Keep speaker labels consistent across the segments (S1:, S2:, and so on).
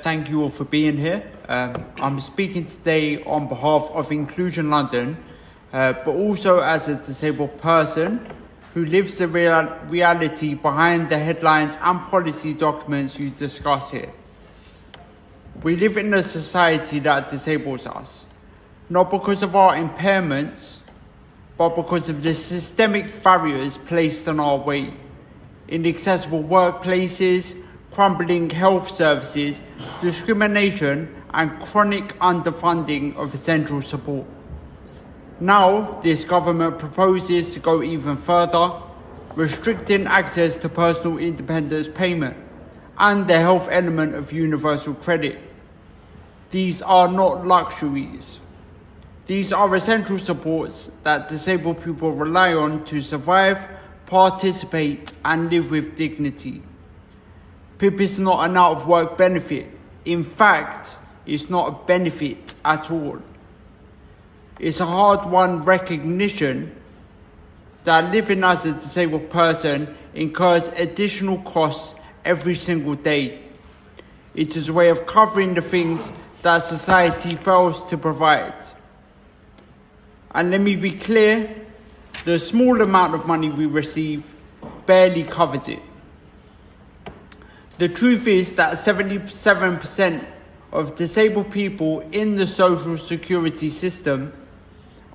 S1: thank you all for being here. I'm speaking today on behalf of Inclusion London, but also as a disabled person who lives the reality behind the headlines and policy documents you discuss here. We live in a society that disables us, not because of our impairments, but because of the systemic barriers placed in our way. Inaccessible workplaces, crumbling health services, discrimination, and chronic underfunding of essential support. Now, this government proposes to go even further, restricting access to personal independence payment and the health element of universal credit. These are not luxuries. These are essential supports that disabled people rely on to survive, participate, and live with dignity. PIP is not an out-of-work benefit. In fact, it's not a benefit at all. It's a hard-won recognition that living as a disabled person incurs additional costs every single day. It is a way of covering the things that society fails to provide. And let me be clear, the small amount of money we receive barely covers it. The truth is that 77% of disabled people in the social security system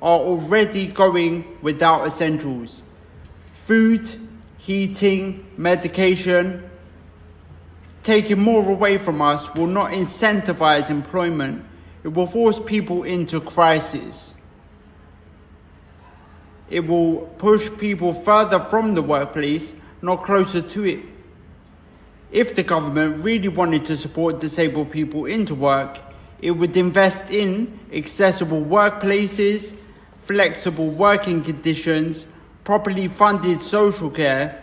S1: are already going without essentials. Food, heating, medication. Taking more away from us will not incentivize employment. It will force people into crisis. It will push people further from the workplace, not closer to it. If the government really wanted to support disabled people into work, it would invest in accessible workplaces, flexible working conditions, properly funded social care,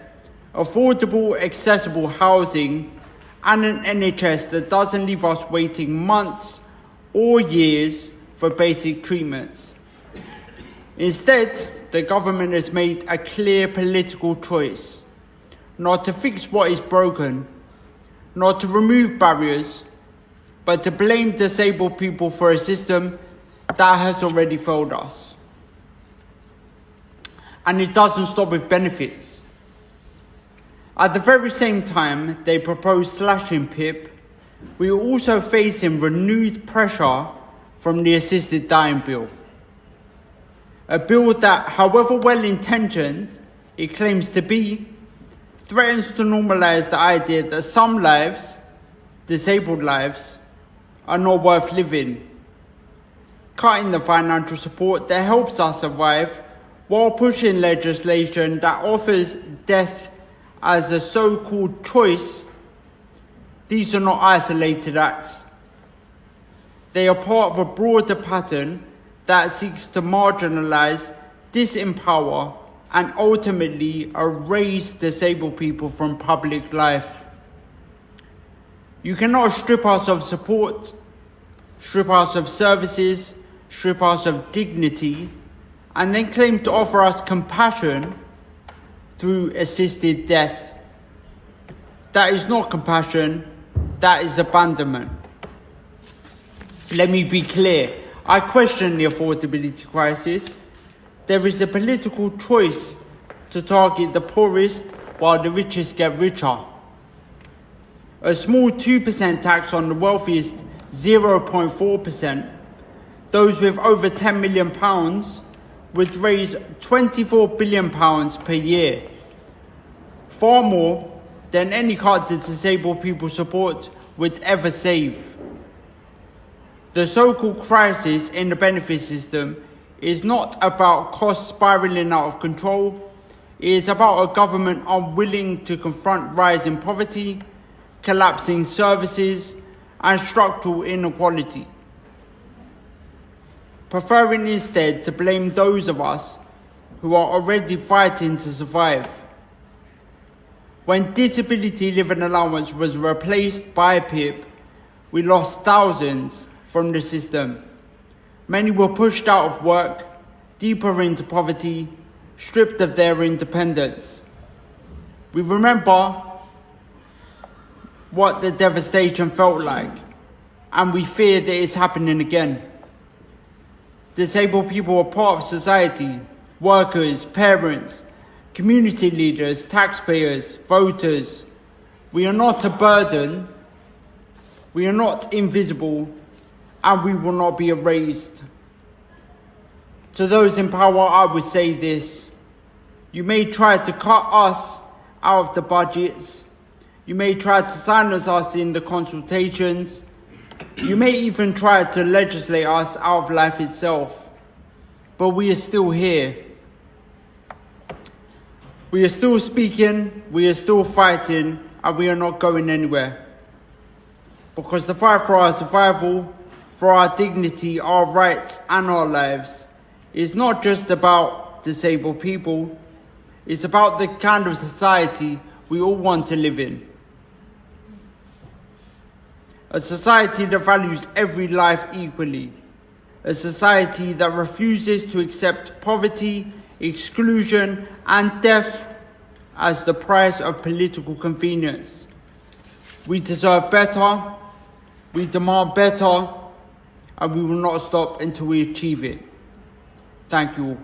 S1: affordable, accessible housing, and an NHS that doesn't leave us waiting months or years for basic treatments. Instead, the government has made a clear political choice: not to fix what is broken, not to remove barriers, but to blame disabled people for a system that has already failed us. And it doesn't stop with benefits. At the very same time they propose slashing PIP, we are also facing renewed pressure from the assisted dying bill. A bill that, however well-intentioned it claims to be, threatens to normalise the idea that some lives, disabled lives, are not worth living, cutting the financial support that helps us survive while pushing legislation that offers death as a so-called choice. These are not isolated acts. They are part of a broader pattern that seeks to marginalise, disempower, and ultimately erase disabled people from public life. You cannot strip us of support, strip us of services, strip us of dignity, and then claim to offer us compassion through assisted death. That is not compassion, that is abandonment. Let me be clear, I question the affordability crisis. There is a political choice to target the poorest while the richest get richer. A small 2% tax on the wealthiest 0.4%, those with over £10 million would raise £24 billion per year, far more than any cut the disabled people support would ever save. The so-called crisis in the benefit system is not about costs spiralling out of control. It is about a government unwilling to confront rising poverty, collapsing services, and structural inequality, preferring instead to blame those of us who are already fighting to survive. When disability living allowance was replaced by PIP, we lost thousands from the system. Many were pushed out of work, deeper into poverty, stripped of their independence. We remember what the devastation felt like and we fear that it's happening again. Disabled people are part of society, workers, parents, community leaders, taxpayers, voters. We are not a burden, we are not invisible, and we will not be erased. To those in power, I would say this: you may try to cut us out of the budgets, you may try to silence us in the consultations, you may even try to legislate us out of life itself, but we are still here. We are still speaking, we are still fighting, and we are not going anywhere. Because the fight for our survival, for our dignity, our rights, and our lives is not just about disabled people, it's about the kind of society we all want to live in. A society that values every life equally. A society that refuses to accept poverty, exclusion, and death as the price of political convenience. We deserve better, we demand better, and we will not stop until we achieve it. Thank you all.